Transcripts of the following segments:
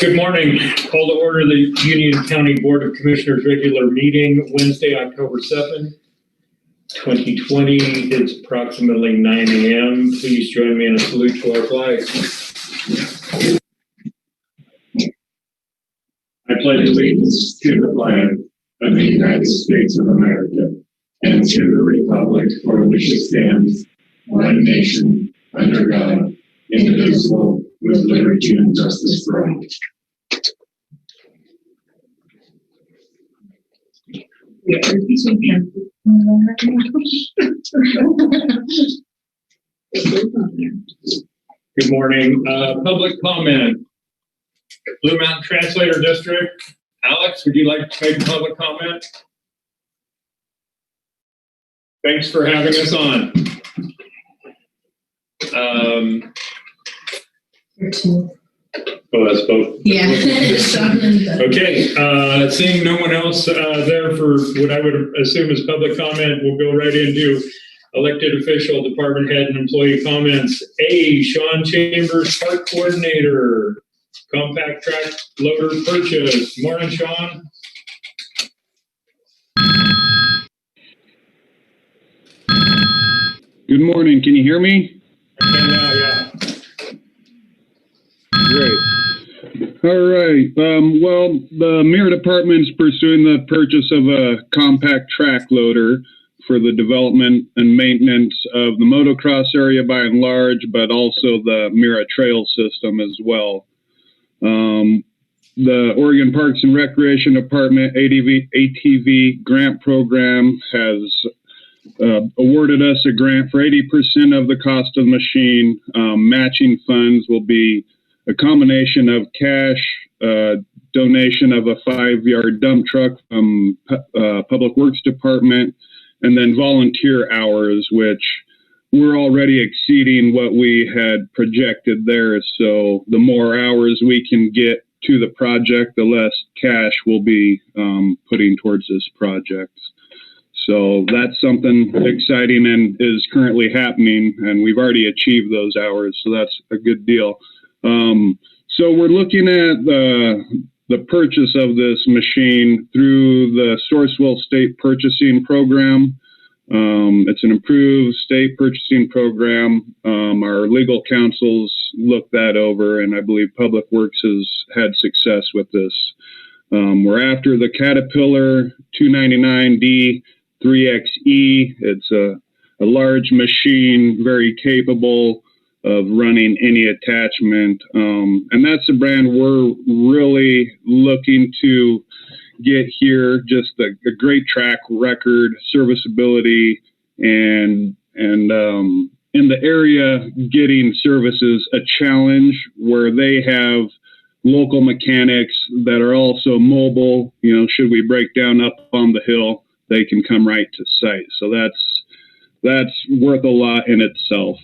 Good morning. Call to order the Union County Board of Commissioners regular meeting Wednesday, October 7th, 2020. It's approximately 9 a.m. Please join me in a salute to our flag. I pledge allegiance to the flag of the United States of America and to the republic for which it stands, one nation, under God, indivisible, with liberty and justice for all. Good morning. Public comment. Blue Mountain Translator District. Alex, would you like to make a public comment? Thanks for having us on. Oh, that's both. Yeah. Okay. Seeing no one else there for what I would assume is public comment, we'll go right into elected official, department head, and employee comments. A. Sean Chambers, Park Coordinator, compact track loader purchase. Morning, Sean. Good morning. Can you hear me? I can now, yeah. Great. All right. Well, the Mirror Department is pursuing the purchase of a compact track loader for the development and maintenance of the motocross area by and large, but also the Mira Trail system as well. The Oregon Parks and Recreation Department ATV grant program has awarded us a grant for 80% of the cost of the machine. Matching funds will be a combination of cash, donation of a 5-yard dump truck from Public Works Department, and then volunteer hours, which we're already exceeding what we had projected there. So the more hours we can get to the project, the less cash we'll be putting towards this project. So that's something exciting and is currently happening, and we've already achieved those hours, so that's a good deal. So we're looking at the purchase of this machine through the Sourcewell State Purchasing Program. It's an improved state purchasing program. Our legal counsels looked that over, and I believe Public Works has had success with this. We're after the Caterpillar 299D 3XE. It's a large machine, very capable of running any attachment. And that's a brand we're really looking to get here. Just a great track record, serviceability, and in the area, getting service is a challenge where they have local mechanics that are also mobile. You know, should we break down up on the hill, they can come right to site. So that's worth a lot in itself.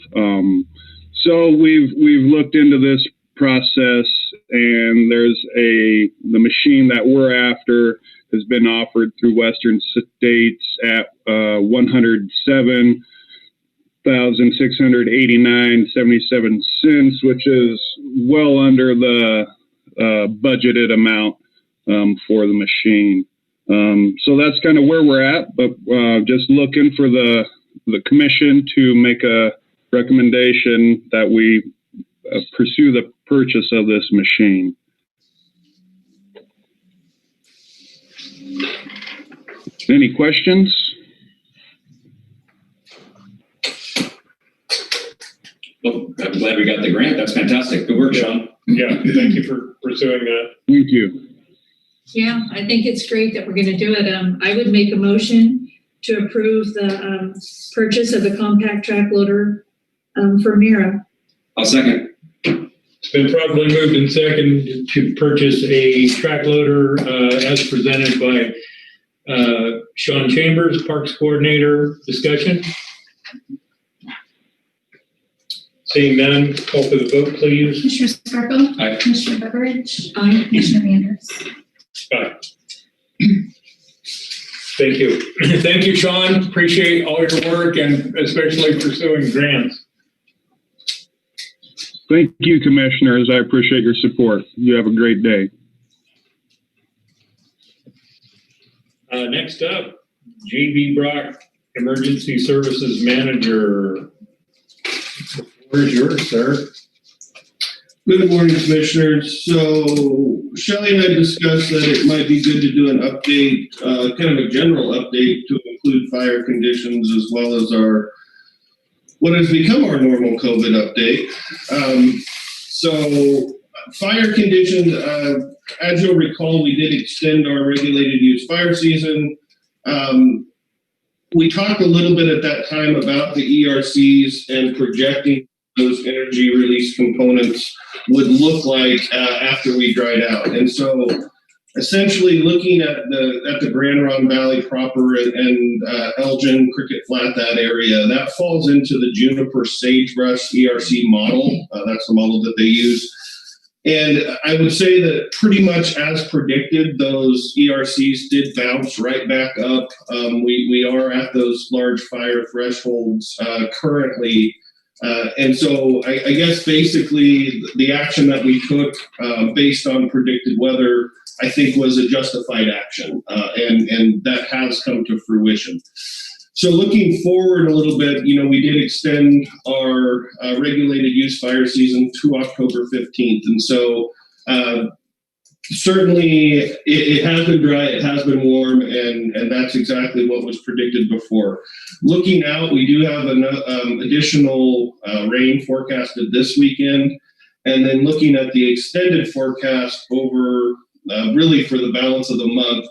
So we've looked into this process, and there's the machine that we're after has been offered through Western States at $107,689.77, which is well under the budgeted amount for the machine. So that's kind of where we're at, but just looking for the commission to make a recommendation that we pursue the purchase of this machine. Any questions? Well, I'm glad we got the grant. That's fantastic. Good work, Sean. Yeah, thank you for pursuing that. Thank you. Yeah, I think it's great that we're going to do it. I would make a motion to approve the purchase of the compact track loader for Mira. I'll second. It's been properly moved and seconded to purchase a track loader as presented by Sean Chambers, Parks Coordinator. Discussion? Seeing none, call for the vote, please. Commissioner Scarpa? Aye. Commissioner Beveridge? Aye. Commissioner Manders? Aye. Thank you. Thank you, Sean. Appreciate all your work and especially pursuing grants. Thank you, commissioners. I appreciate your support. You have a great day. Next up, JB Brock, Emergency Services Manager. The floor is yours, sir. Good morning, Commissioners. So Shelley and I discussed that it might be good to do an update, kind of a general update to include fire conditions as well as what has become our normal COVID update. So fire conditions, as you'll recall, we did extend our regulated use fire season. We talked a little bit at that time about the ERCs and projecting those energy release components would look like after we dried out. And so essentially looking at the Grand Ronde Valley proper and Elgin, Cricket Flat, that area, that falls into the juniper sagebrush ERC model. That's the model that they use. And I would say that pretty much as predicted, those ERCs did bounce right back up. We are at those large fire thresholds currently. And so I guess basically the action that we took based on predicted weather, I think was a justified action, and that has come to fruition. So looking forward a little bit, we did extend our regulated use fire season to October 15th. And so certainly it has been dry, it has been warm, and that's exactly what was predicted before. Looking out, we do have an additional rain forecasted this weekend. And then looking at the extended forecast over really for the balance of the month,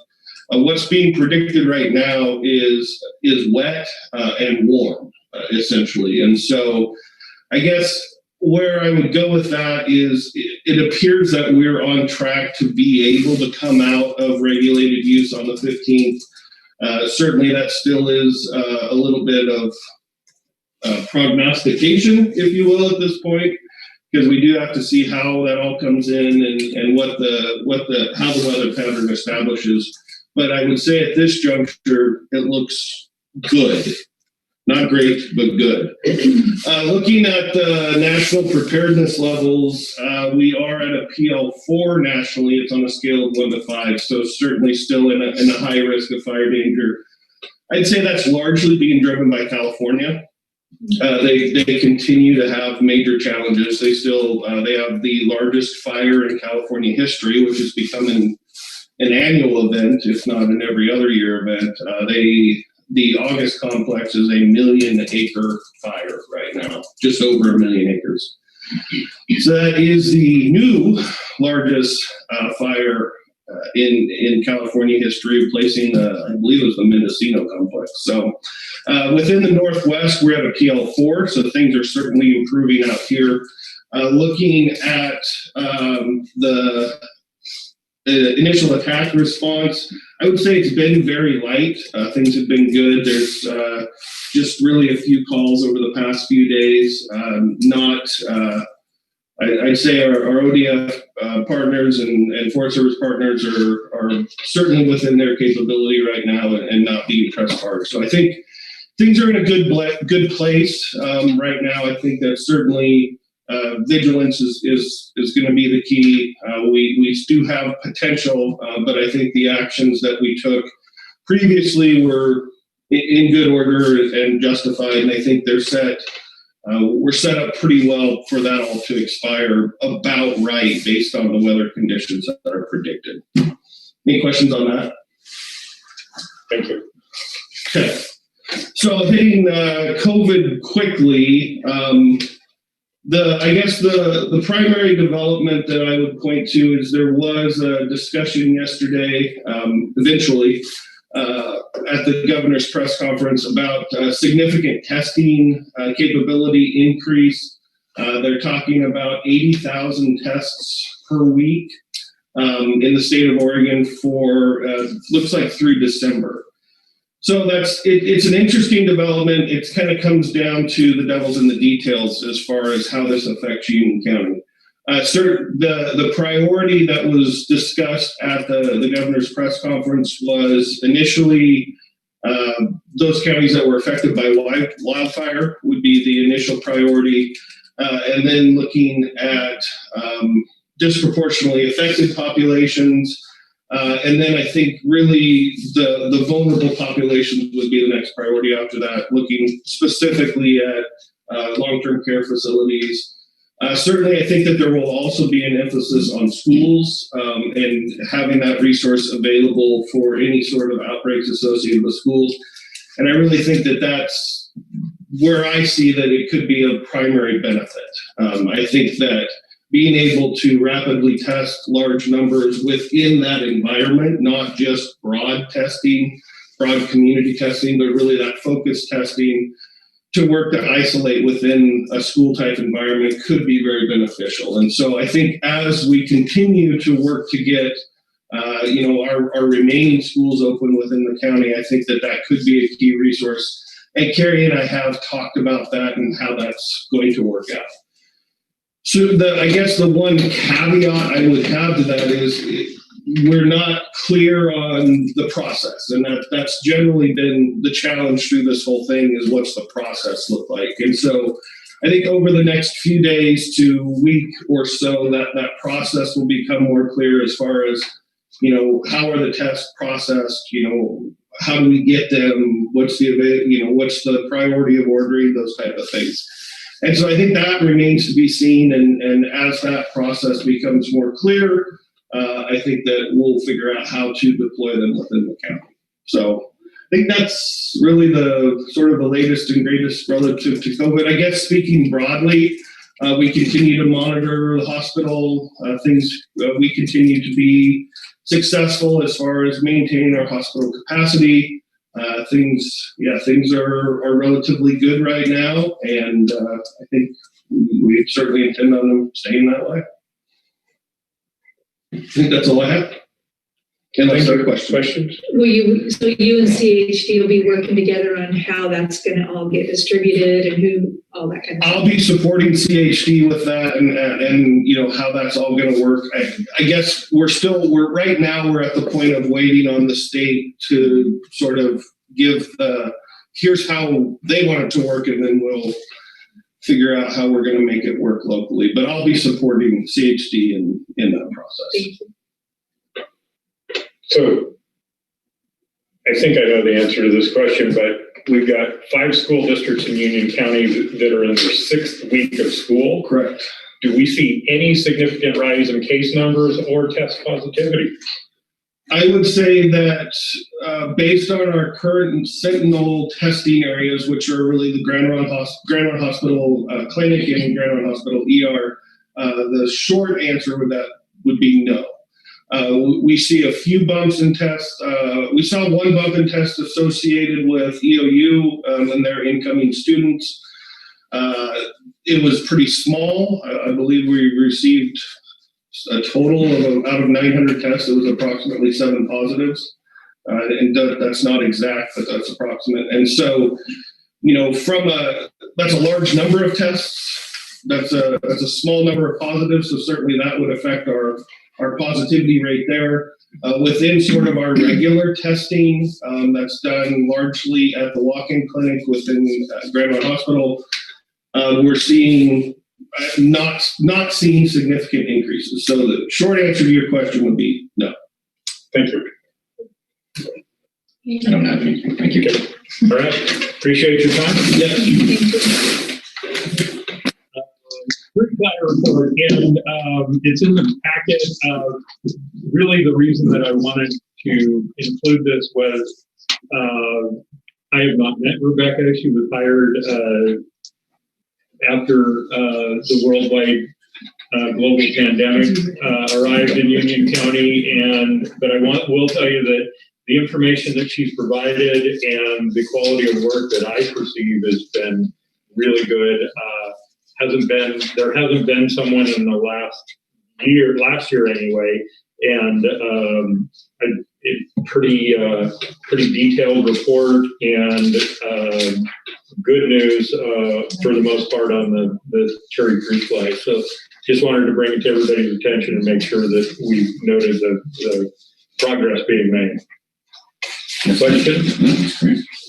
what's being predicted right now is wet and warm, essentially. And so I guess where I would go with that is it appears that we're on track to be able to come out of regulated use on the 15th. Certainly that still is a little bit of prognostication, if you will, at this point, because we do have to see how that all comes in and how the weather pattern establishes. But I would say at this juncture, it looks good. Not great, but good. Looking at the national preparedness levels, we are at a PL4 nationally. It's on a scale of 1 to 5, so certainly still in a high risk of fire danger. I'd say that's largely being driven by California. They continue to have major challenges. They have the largest fire in California history, which is becoming an annual event, if not an every other year event. The August complex is a 1 million acre fire right now, just over 1 million acres. So that is the new largest fire in California history, replacing I believe it was the Mendocino complex. So within the Northwest, we're at a PL4, so things are certainly improving out here. Looking at the initial attack response, I would say it's been very light. Things have been good. There's just really a few calls over the past few days. I'd say our ODF partners and Forest Service partners are certainly within their capability right now and not being pressed hard. So I think things are in a good place right now. I think that certainly vigilance is going to be the key. We do have potential, but I think the actions that we took previously were in good order and justified, and I think they're set. We're set up pretty well for that all to expire about right based on the weather conditions that are predicted. Any questions on that? Thank you. Okay. So hitting COVID quickly, I guess the primary development that I would point to is there was a discussion yesterday, eventually, at the governor's press conference about significant testing capability increase. They're talking about 80,000 tests per week in the state of Oregon for looks like through December. So it's an interesting development. It kind of comes down to the devil's in the details as far as how this affects Union County. The priority that was discussed at the governor's press conference was initially those counties that were affected by wildfire would be the initial priority. and then looking at disproportionately affected populations. And then I think really the vulnerable populations would be the next priority after that, looking specifically at long-term care facilities. Certainly, I think that there will also be an emphasis on schools and having that resource available for any sort of outbreaks associated with schools. And I really think that that's where I see that it could be a primary benefit. I think that being able to rapidly test large numbers within that environment, not just broad testing, broad community testing, but really that focused testing to work to isolate within a school type environment could be very beneficial. And so I think as we continue to work to get our remaining schools open within the county, I think that that could be a key resource. And Carrie and I have talked about that and how that's going to work out. So I guess the one caveat I would have to that is we're not clear on the process. And that's generally been the challenge through this whole thing is what's the process look like. And so I think over the next few days to week or so, that process will become more clear as far as, how are the tests processed, how do we get them, what's the priority of ordering, those type of things. And so I think that remains to be seen. And as that process becomes more clear, I think that we'll figure out how to deploy them within the county. So I think that's really the sort of the latest and greatest relative to COVID. I guess speaking broadly, we continue to monitor the hospital. We continue to be successful as far as maintaining our hospital capacity. Things are relatively good right now, and I think we certainly intend on them staying that way. I think that's all I have. Unless there are questions. So you and CHD will be working together on how that's going to all get distributed and who, all that kind of stuff. I'll be supporting CHD with that and how that's all going to work. I guess we're right now we're at the point of waiting on the state to sort of give here's how they want it to work, and then we'll figure out how we're going to make it work locally. But I'll be supporting CHD in that process. Thank you. So I think I know the answer to this question, but we've got 5 school districts in Union County that are in their 6th week of school. Correct. Do we see any significant rise in case numbers or test positivity? I would say that based on our current Sentinel testing areas, which are really the Grand Ronde Hospital Clinic and Grand Ronde Hospital ER, the short answer would be no. We see a few bumps in tests. We saw one bump in tests associated with EOU and their incoming students. It was pretty small. I believe we received a total of out of 900 tests, it was approximately 7 positives. And that's not exact, but that's approximate. And so, that's a large number of tests. That's a small number of positives. So certainly that would affect our positivity rate there. Within sort of our regular testing that's done largely at the walk-in clinic within Grand Ronde Hospital, we're seeing not seeing significant increases. So the short answer to your question would be no. Thank you. I don't have anything. Thank you. All right. Appreciate your time. Yes. Report, and it's in the packet. Really, the reason that I wanted to include this was I have not met Rebecca. She was hired after the worldwide global pandemic arrived in Union County, but I will tell you that the information that she's provided and the quality of work that I perceive has been really good. There hasn't been someone in the last year anyway, and a pretty detailed report and good news for the most part on the Cherry Creek Light. So just wanted to bring it to everybody's attention and make sure that we noted the progress being made. Question?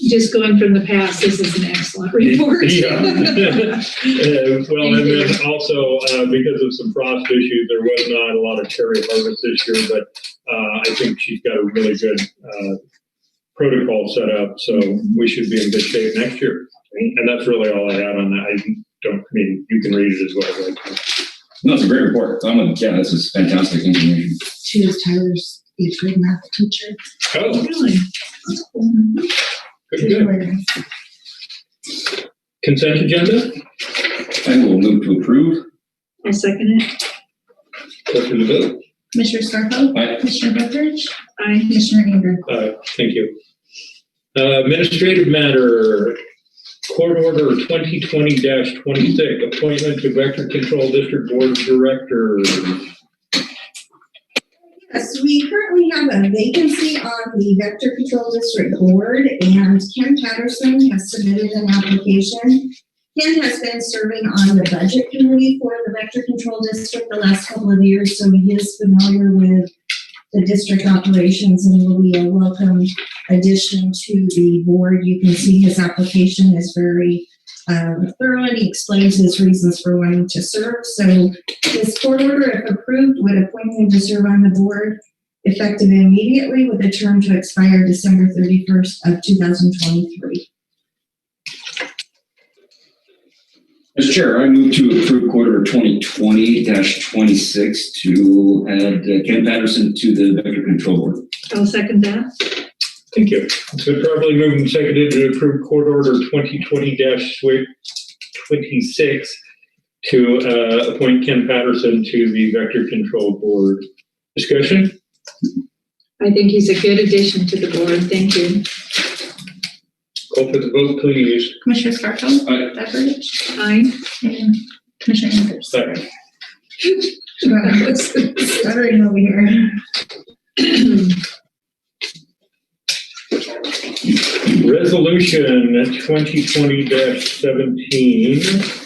Just going from the past, this is an excellent report. Yeah. Well, and then also, because of some frost issues, there was not a lot of cherry harvest this year, but I think she's got a really good protocol set up, so we should be in good shape next year. Great. And that's really all I had on that. I mean, you can read it as well. Right? No, it's a great report. Yeah, this is fantastic information. She was Tyler's eighth grade math teacher. Oh, Really? good, good. Consent agenda? I will move to approve. I'll second it. Go for the vote. Commissioner Scarpa, Aye. Commissioner Buckridge, Aye. Commissioner Andrew. Thank you. Administrative matter, Court Order 2020-26, appointment to Vector Control District Board of Directors. Yes, we currently have a vacancy on the Vector Control District Board, and Ken Patterson has submitted an application. Ken has been serving on the Budget Committee for the Vector Control District the last couple of years, so he is familiar with the district operations and will be a welcome addition to the board. You can see his application is very thorough, and he explains his reasons for wanting to serve. So this court order, if approved, would appoint him to serve on the board effective immediately with a term to expire December 31st of 2023. Mr. Chair, I move to approve Court Order 2020-26 to add Ken Patterson to the Vector Control Board. I'll second that. Thank you. It's been properly moved and seconded to approve Court Order 2020-26 to appoint Ken Patterson to the Vector Control Board. Discussion? I think he's a good addition to the board. Thank you. Call for the vote, please. Commissioner Scarpa, Aye. Buckridge, Aye. and Commissioner Andrews. Second. Stuttering over here. Resolution 2020-17.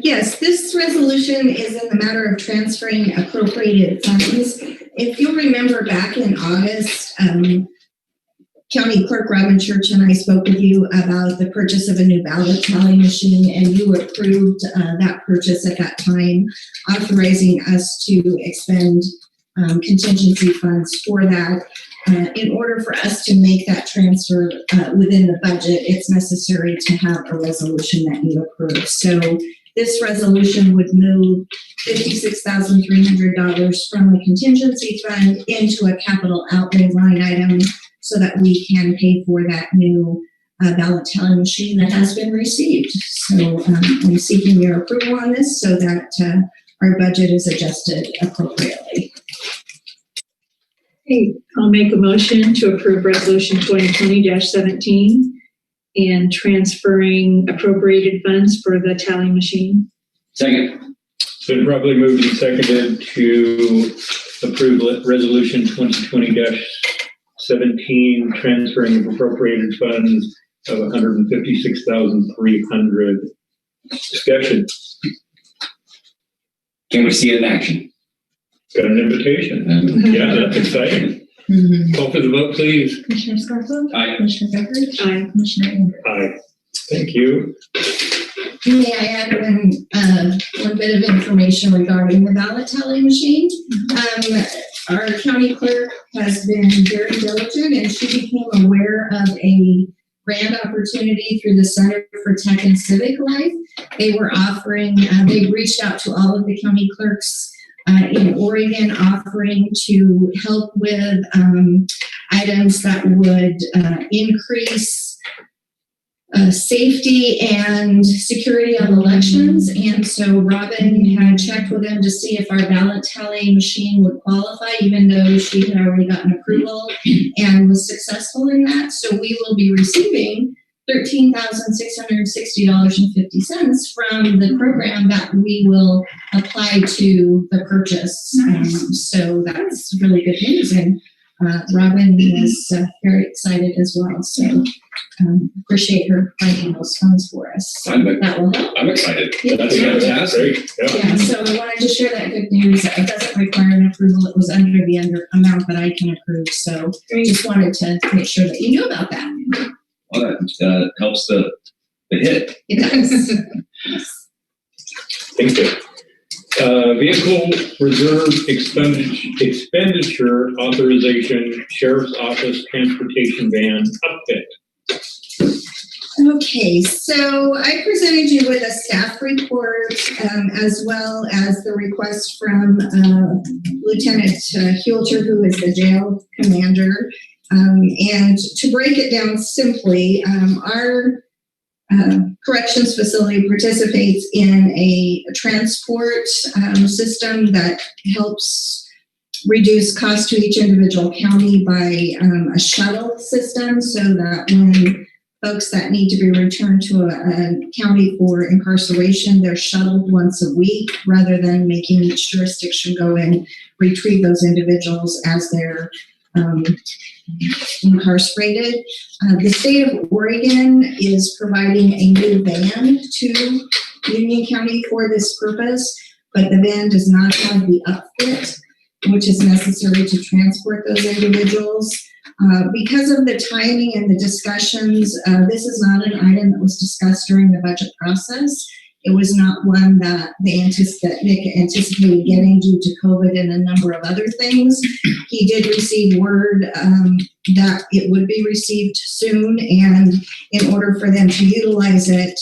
Yes, this resolution is in the matter of transferring appropriated funds. If you'll remember back in August, County Clerk Robin Church and I spoke with you about the purchase of a new ballot tally machine, and you approved that purchase at that time, authorizing us to expend contingency funds for that. In order for us to make that transfer within the budget, it's necessary to have a resolution that you approve. So this resolution would move $56,300 from the contingency fund into a capital outlay line item so that we can pay for that new ballot tally machine that has been received. So I'm seeking your approval on this so that our budget is adjusted appropriately. Hey, I'll make a motion to approve Resolution 2020-17 and transferring appropriated funds for the tally machine. Second. It's been properly moved and seconded to approve Resolution 2020-17, transferring of appropriated funds of $156,300. Discussion. Can we see it in action? Got an invitation. Yeah, that's exciting. Call for the vote, please. Commissioner Scarpa, Aye. Commissioner Buckridge, Aye. Commissioner Andrews. Aye. Thank you. May I add one bit of information regarding the ballot tally machine? Our county clerk has been very diligent, and she became aware of a grant opportunity through the Center for Tech and Civic Life. They were offering, they reached out to all of the county clerks in Oregon, offering to help with items that would increase safety and security of elections. And so Robin had checked with them to see if our ballot tallying machine would qualify, even though she had already gotten approval and was successful in that. So we will be receiving $13,660.50 from the program that we will apply to the purchase. So that's really good news. And Robin is very excited as well, so appreciate her finding those funds for us. So I'm that will help. I'm excited. Yeah. That's fantastic. Great, yeah. Yeah, so I wanted to share that good news. It doesn't require an approval. It was under the amount that I can approve, so just wanted to make sure that you knew about that. Well, that helps the hit. It does. Yes. Thank you. Vehicle reserve expenditure authorization, sheriff's office transportation van upfit. Okay, so I presented you with a staff report as well as the request from Lieutenant Hulter, who is the jail commander. And to break it down simply, our corrections facility participates in a transport system that helps reduce cost to each individual county by a shuttle system, so that when folks that need to be returned to a county for incarceration, they're shuttled once a week rather than making each jurisdiction go and retrieve those individuals as they're incarcerated. The state of Oregon is providing a new van to Union County for this purpose, but the van does not have the upfit which is necessary to transport those individuals. Because of the timing and the discussions, this is not an item that was discussed during the budget process. It was not one that Nick anticipated getting due to COVID and a number of other things. He did receive word that it would be received soon, and in order for them to utilize it,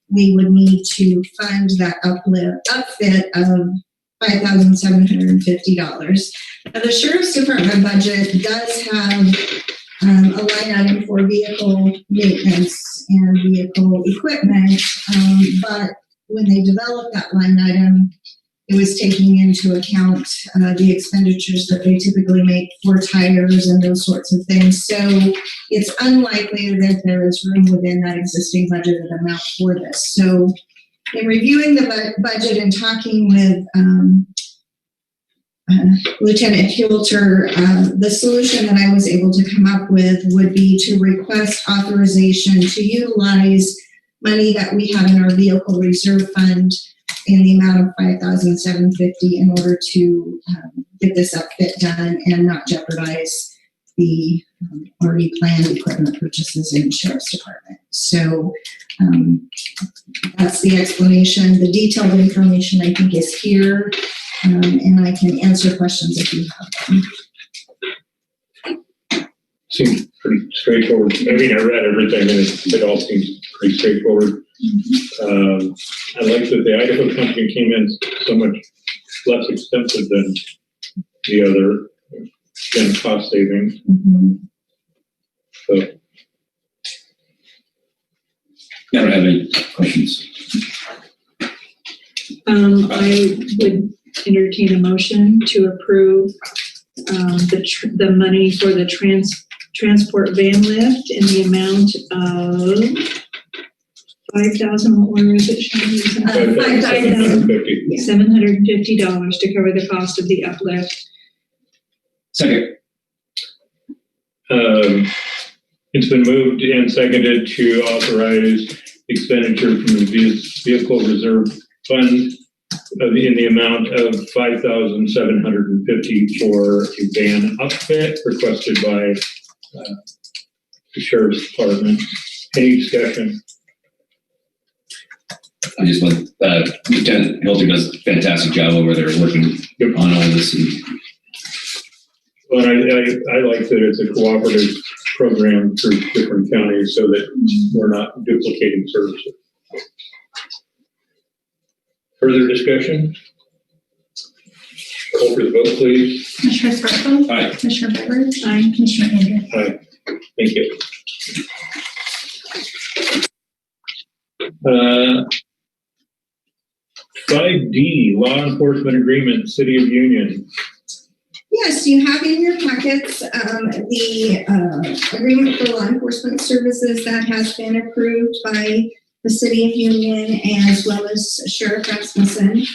we would need to fund that upfit of $5,750. The Sheriff's Department budget does have a line item for vehicle maintenance and vehicle equipment, but when they developed that line item, it was taking into account the expenditures that they typically make for tires and those sorts of things. So it's unlikely that there is room within that existing budgeted amount for this. So in reviewing the budget and talking with Lieutenant Hulter, the solution that I was able to come up with would be to request authorization to utilize money that we have in our vehicle reserve fund in the amount of $5,750 in order to get this upfit done and not jeopardize the already planned equipment purchases in the Sheriff's Department. So that's the explanation. The detailed information I think is here, and I can answer questions if you have them. Seems pretty straightforward. I mean, I read everything and it all seems pretty straightforward. I like that the Idaho company came in so much less expensive than the other, in cost savings. Mm-hmm. So, I don't have any questions. I would entertain a motion to approve the money for the transport van lift in the amount of $5,000. What was it, Shani? $5,750. $750 to cover the cost of the uplift. Second. It's been moved and seconded to authorize expenditure from the vehicle reserve fund in the amount of $5,750 for a van upfit requested by the Sheriff's Department. Any discussion? I just want Lieutenant Hilton does a fantastic job over there working on all this. And Well, I like that it's a cooperative program for different counties so that we're not duplicating services. Further discussion? Call for the vote, please. Commissioner Sparkle? Aye. Commissioner Beveridge? Aye. Commissioner Andrew? Aye. Thank you. 5D, Law Enforcement Agreement, City of Union. Yes, you have in your packets the agreement for law enforcement services that has been approved by the City of Union as well as Sheriff Rasmussen.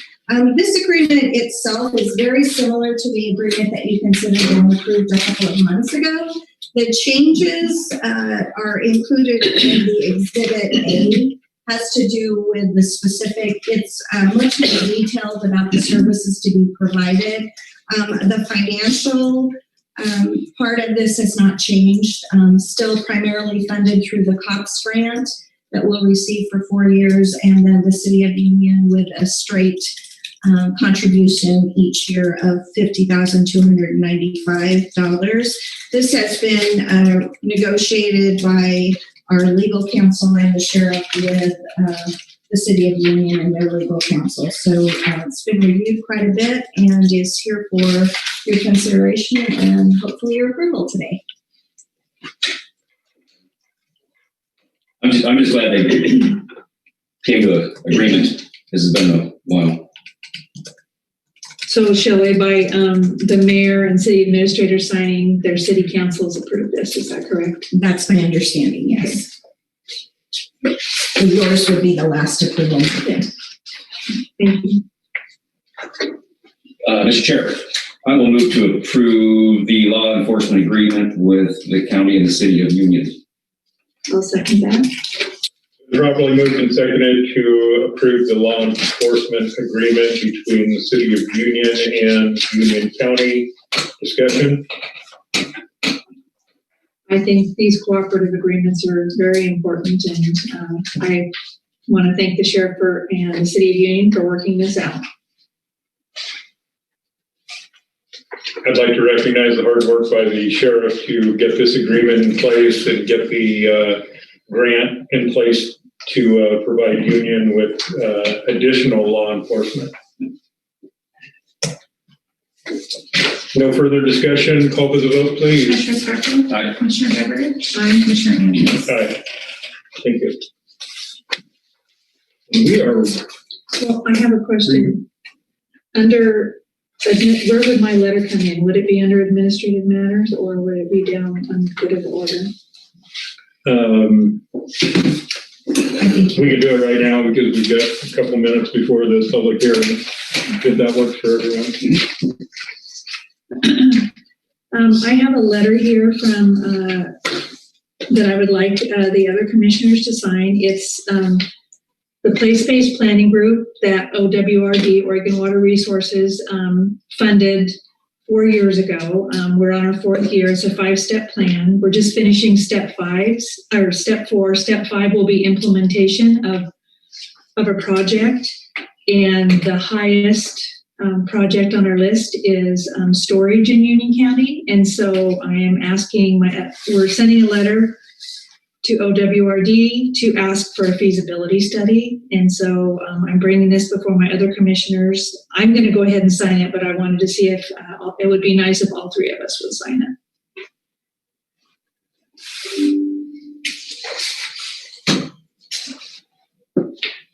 This agreement itself is very similar to the agreement that you considered and approved a couple of months ago. The changes are included in the Exhibit A. Has to do with the specific, it's much more detailed about the services to be provided. The financial part of this has not changed, still primarily funded through the COPS grant that we'll receive for 4 years, and then the City of Union with a straight contribution each year of $50,295. This has been negotiated by our legal counsel and the sheriff with the City of Union and their legal counsel. So it's been reviewed quite a bit and is here for your consideration and hopefully your approval today. I'm just glad they came to an agreement. This has been a while. So Shelley, by the mayor and city administrator signing, their city councils approved this, is that correct? That's my understanding, yes. And yours would be the last approval. Yes. Thank you. Mr. Chair, I will move to approve the law enforcement agreement with the county and the City of Union. I'll second that. Properly moved and seconded to approve the law enforcement agreement between the City of Union and Union County. Discussion? I think these cooperative agreements are very important, and I want to thank the sheriff and the City of Union for working this out. I'd like to recognize the hard work by the sheriff to get this agreement in place and get the grant in place to provide Union with additional law enforcement. No further discussion. Call for the vote, please. Commissioner Scarpelli? Aye. Commissioner Beveridge? Aye. Commissioner Andrews? Aye. Thank you. We are, Well, I have a question. Where would my letter come in? Would it be under administrative matters or would it be down on good of order? we can do it right now because we've got a couple minutes before this public hearing. Did that work for everyone? I have a letter here from that I would like the other commissioners to sign. It's the place-based planning group that OWRD, Oregon Water Resources, funded 4 years ago. We're on our 4th year. It's a 5-step plan. We're just finishing step 4. Step 5 will be implementation of a project, and the highest project on our list is storage in Union County. And so I am asking we're sending a letter to OWRD to ask for a feasibility study. And so I'm bringing this before my other commissioners. I'm going to go ahead and sign it, but I wanted to see if it would be nice if all 3 of us would sign it.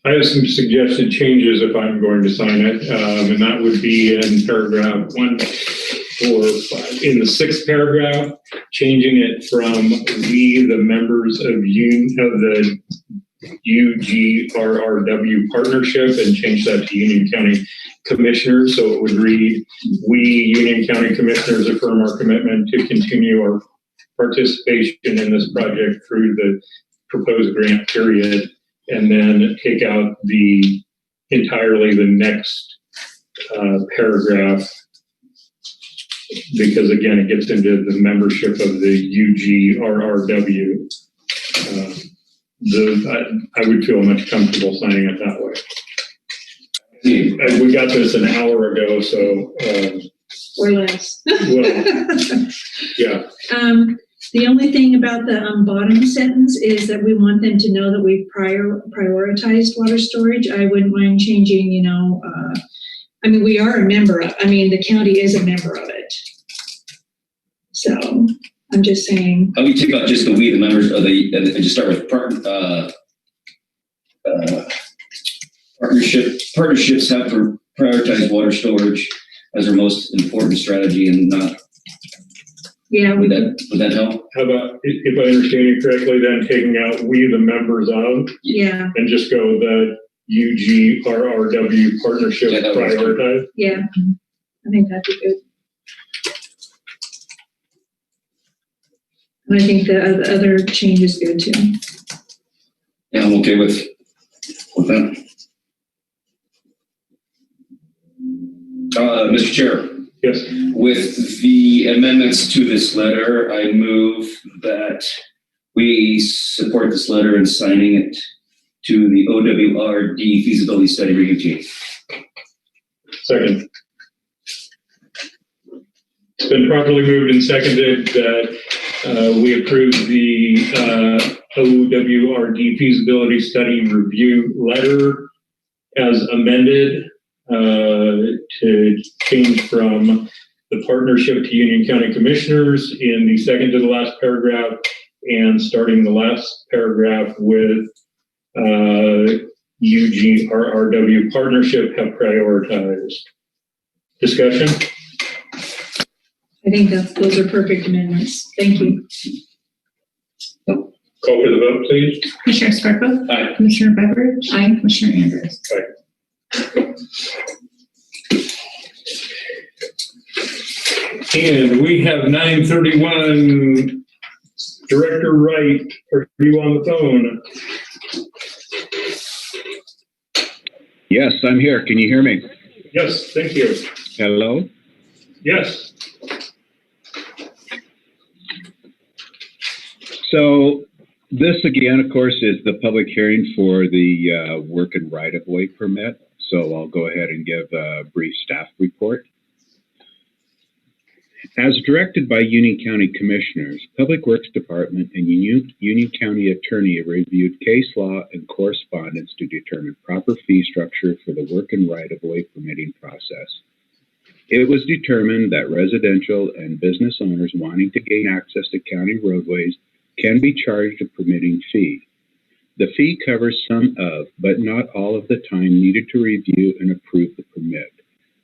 I have some suggested changes if I'm going to sign it, and that would be in paragraph 1, 4, 5. In the 6th paragraph, changing it from "we, the members of the UGRRW partnership," and change that to Union County Commissioners. So it would read, "We, Union County Commissioners, affirm our commitment to continue our participation in this project through the proposed grant period," and then take out entirely the next paragraph, because again, it gets into the membership of the UGRRW. I would feel much comfortable signing it that way. We got this an hour ago, so. Or less. Well, yeah. The only thing about the bottom sentence is that we want them to know that we've prioritized water storage. I wouldn't mind changing, we are a member of, the county is a member of it. So I'm just saying. How we take out just the members of and just start with partnerships have to prioritize water storage as their most important strategy and not. Yeah. Would that help? How about, if I understand you correctly, then taking out "we, the members of," yeah, and just go the UGRRW partnership Yeah, that was- prioritized. Yeah, I think that'd be good. And I think the other change is good too. Yeah, I'm okay with that. Mr. Chair, Yes, with the amendments to this letter, I move that we support this letter and signing it to the OWRD feasibility study review team. second. It's been properly moved and seconded that we approve the OWRD feasibility study review letter as amended to change from the partnership to Union County Commissioners in the second to the last paragraph, and starting the last paragraph with UGRRW partnership have prioritized. Discussion? I think those are perfect amendments. Thank you. Call for the vote, please. Commissioner Scarpa, Aye. Commissioner Beveridge, Aye. Commissioner Andrews. And we have 9:31. Director Wright, are you on the phone? Yes, I'm here. Can you hear me? Yes, thank you. Hello? Yes. So this again, of course, is the public hearing for the work and right-of-way permit. So I'll go ahead and give a brief staff report. As directed by Union County Commissioners, Public Works Department and Union County Attorney reviewed case law and correspondence to determine proper fee structure for the work and right-of-way permitting process. It was determined that residential and business owners wanting to gain access to county roadways can be charged a permitting fee. The fee covers some of, but not all of the time needed to review and approve the permit.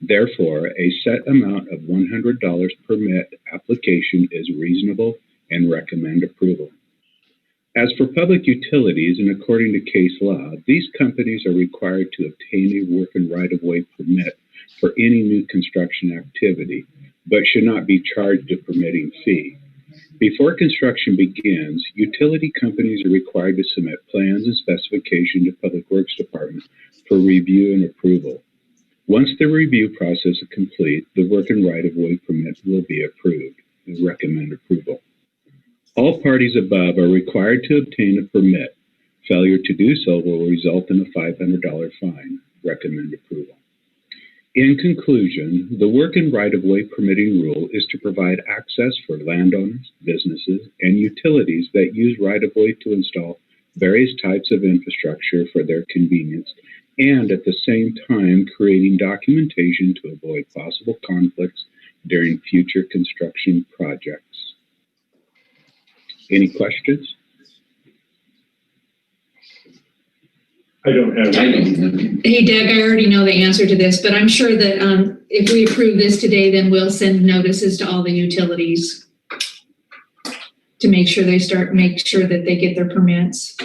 Therefore, a set amount of $100 permit application is reasonable and recommend approval. As for public utilities, and according to case law, these companies are required to obtain a work and right-of-way permit for any new construction activity, but should not be charged a permitting fee. Before construction begins, utility companies are required to submit plans and specifications to Public Works Department for review and approval. Once the review process is complete, the work and right-of-way permit will be approved. We recommend approval. All parties above are required to obtain a permit. Failure to do so will result in a $500 fine. Recommend approval. In conclusion, the work and right-of-way permitting rule is to provide access for landowners, businesses, and utilities that use right-of-way to install various types of infrastructure for their convenience, and at the same time creating documentation to avoid possible conflicts during future construction projects. Any questions? I don't have I it. don't know. Hey, Doug, I already know the answer to this, but I'm sure that if we approve this today, then we'll send notices to all the utilities to make sure that they get their permits.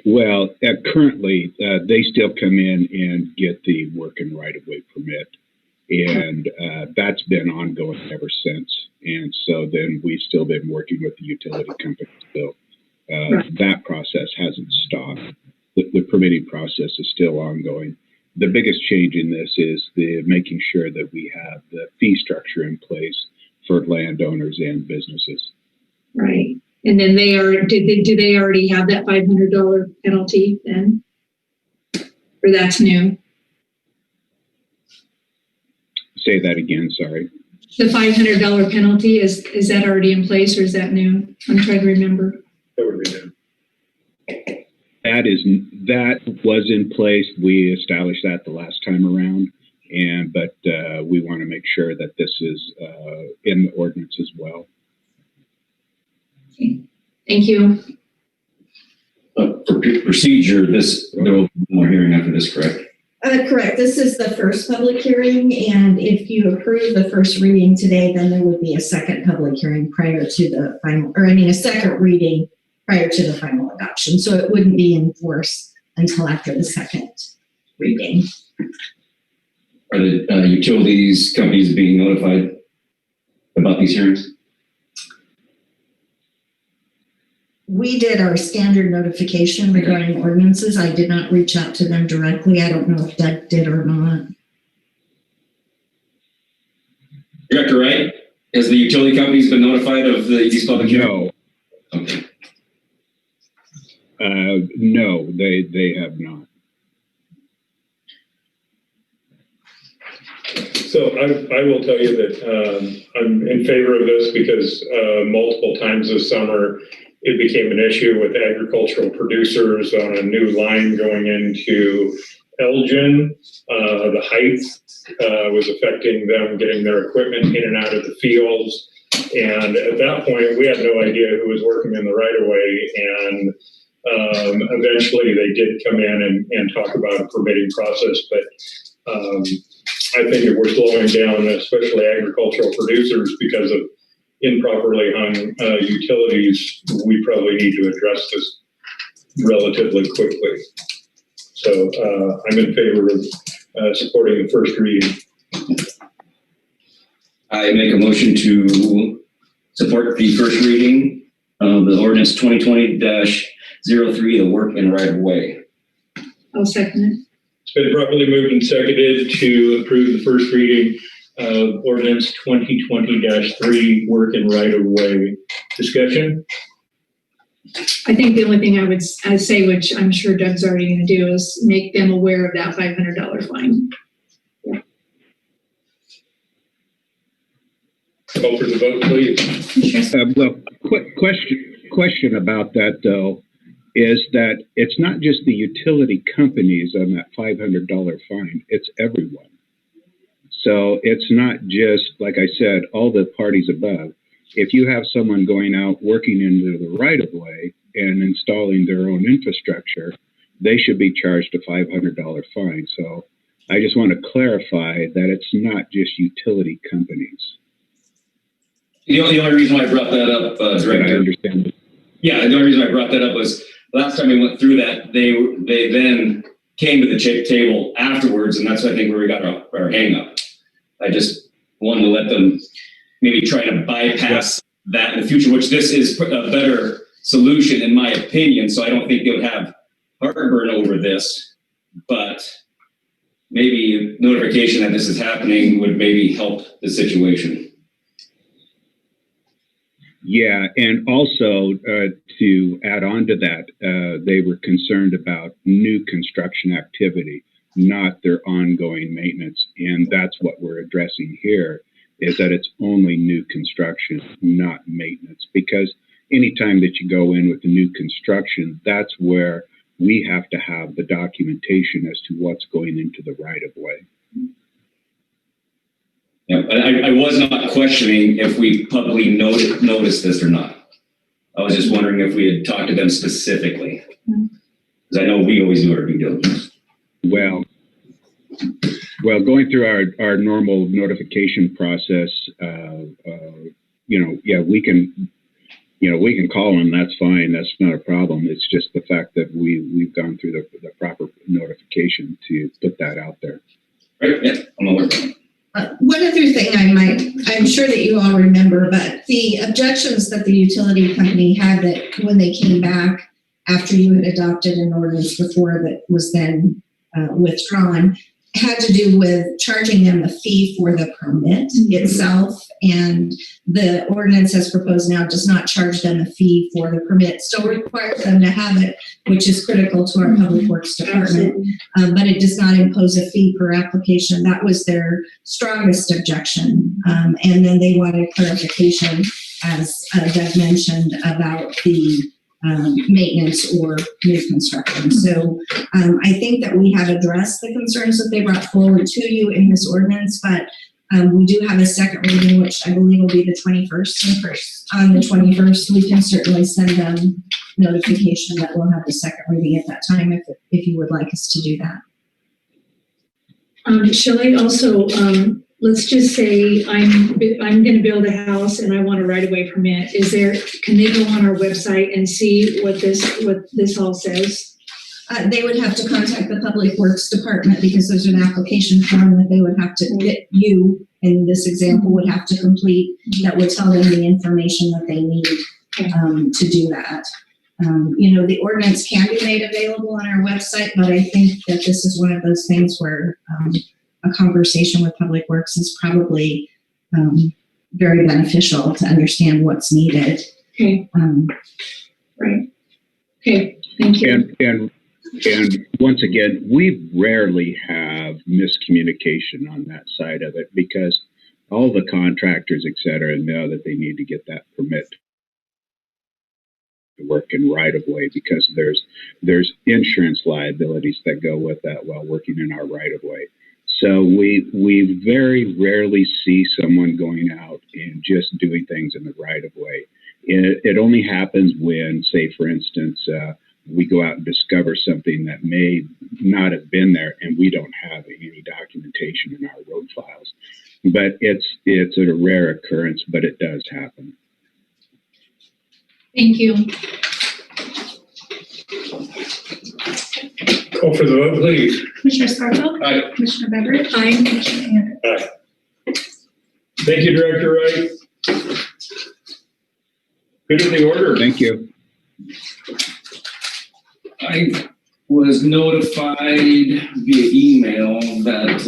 Well, currently, they still come in and get the work and right-of-way permit, and that's been ongoing ever since. And so then we've still been working with the utility company. So that process hasn't stopped. The permitting process is still ongoing. The biggest change in this is the making sure that we have the fee structure in place for landowners and businesses. Right. And then do they already have that $500 penalty then? Or that's new? Say that again, sorry. The $500 penalty, is that already in place or is that new? I'm trying to remember. That would be good. That was in place. We established that the last time around, but we want to make sure that this is in the ordinance as well. Okay. Thank you. For procedure, there will be more hearing after this, correct? Correct. This is the first public hearing, and if you approve the first reading today, then there would be a second public hearing prior to the final, a second reading prior to the final adoption. So it wouldn't be in force until after the second reading. Are the utilities companies being notified about these hearings? We did our standard notification regarding ordinances. I did not reach out to them directly. I don't know if Doug did or not. Director Wright, has the utility companies been notified of these public hearings? No, Okay. no, they have not. So I will tell you that I'm in favor of this because multiple times this summer, it became an issue with agricultural producers on a new line going into Elgin. The height was affecting them getting their equipment in and out of the fields. And at that point, we had no idea who was working in the right of way. And eventually they did come in and talk about a permitting process. But I think if we're slowing down, especially agricultural producers, because of improperly hung utilities, we probably need to address this relatively quickly. So I'm in favor of supporting the first reading. I make a motion to support the first reading of the ordinance 2020-03, the work in right of way. I'll second it. It's been properly moved and seconded to approve the first reading of ordinance 2020-3, work in right of way. Discussion? I think the only thing I'd say, which I'm sure Doug's already going to do, is make them aware of that $500 fine. Call for the vote, please. Well, quick question about that though, is that it's not just the utility companies on that $500 fine, it's everyone. So it's not just, like I said, all the parties above. If you have someone going out working into the right of way and installing their own infrastructure, they should be charged a $500 fine. So I just want to clarify that it's not just utility companies. The only reason why I brought that up, I Director. understand. Yeah, the only reason I brought that up was last time we went through that, they then came to the table afterwards, and that's I think where we got our hang up. I just wanted to let them maybe try to bypass that in the future, which this is a better solution in my opinion. So I don't think they would have heartburn over this, but maybe notification that this is happening would maybe help the situation. Yeah, and also to add on to that, they were concerned about new construction activity, not their ongoing maintenance. And that's what we're addressing here, is that it's only new construction, not maintenance. Because anytime that you go in with a new construction, that's where we have to have the documentation as to what's going into the right of way. Yeah, I was not questioning if we publicly noticed this or not. I was just wondering if we had talked to them specifically. Because I know we always do our due diligence. Well, going through our normal notification process, we can call them. That's fine. That's not a problem. It's just the fact that we've gone through the proper notification to put that out there. Right? Yeah, I'm aware. One other thing I'm sure that you all remember, but the objections that the utility company had that when they came back after you had adopted an ordinance before that was then withdrawn, had to do with charging them a fee for the permit itself. And the ordinance as proposed now does not charge them a fee for the permit, still requires them to have it, which is critical to our public works department. But it does not impose a fee per application. That was their strongest objection. And then they wanted clarification, as Doug mentioned, about the maintenance or new construction. So I think that we have addressed the concerns that they brought forward to you in this ordinance, but we do have a second reading, which I believe will be the 21st. On the 21st, we can certainly send them notification that we'll have the second reading at that time if you would like us to do that. Shall I also, let's just say I'm going to build a house and I want a right-of-way permit. Can they go on our website and see what this all says? They would have to contact the Public Works Department because there's an application form that they would have to, that you, in this example, would have to complete that would tell them the information that they need to do that. The ordinance can be made available on our website, but I think that this is one of those things where a conversation with Public Works is probably very beneficial to understand what's needed. Okay. Right. Okay, thank you. And once again, we rarely have miscommunication on that side of it because all the contractors, et cetera, know that they need to get that permit to work in right of way because there's insurance liabilities that go with that while working in our right of way. So we very rarely see someone going out and just doing things in the right of way. It only happens when, say, for instance, we go out and discover something that may not have been there and we don't have any documentation in our road files. But it's a rare occurrence, but it does happen. Thank you. Call for the vote, please. Commissioner Scarpelli? Aye. Commissioner Beveridge? Aye. Commissioner Anderson? Thank you, Director Wright. Good in the order. Thank you. I was notified via email that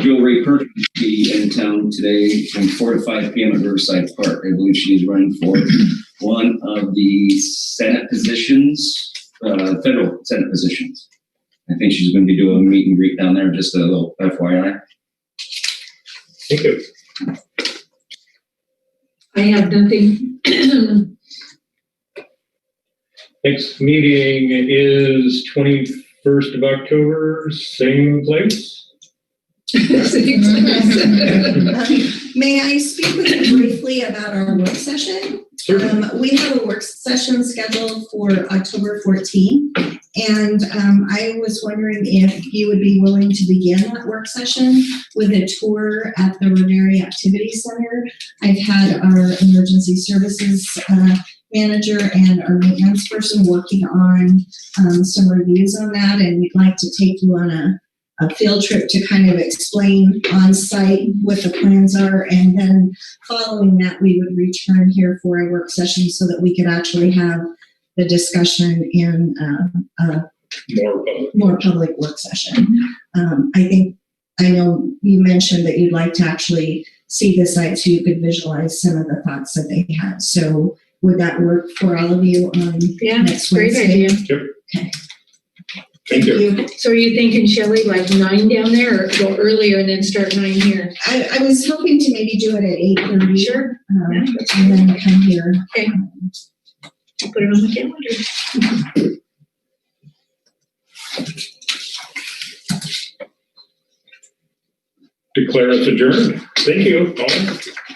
Jill Ray Perkins will be in town today from 4 to 5 p.m. at Riverside Park. I believe she's running for one of the Senate positions, federal Senate positions. I think she's going to be doing a meet and greet down there, just a little FYI. Thank you. I have nothing. Next meeting is 21st of October, same place. May I speak with you briefly about our work session? We have a work session scheduled for October 14th, and I was wondering if you would be willing to begin that work session with a tour at the Revere Activity Center. I've had our emergency services manager and our maintenance person working on some reviews on that, and we'd like to take you on a field trip to kind of explain on site what the plans are, and then following that we would return here for a work session so that we could actually have the discussion in a more public work session. I know you mentioned that you'd like to actually see the site so you could visualize some of the thoughts that they had. So would that work for all of you on next Wednesday? Great idea. Yep. Okay. Thank you. So are you thinking, Shelley, like 9 down there, or go earlier and then start 9 here? I was hoping to maybe do it at 8:30. Sure. And then come here. Okay. I'll put it on the calendar. Declare us adjourned. Thank you. All.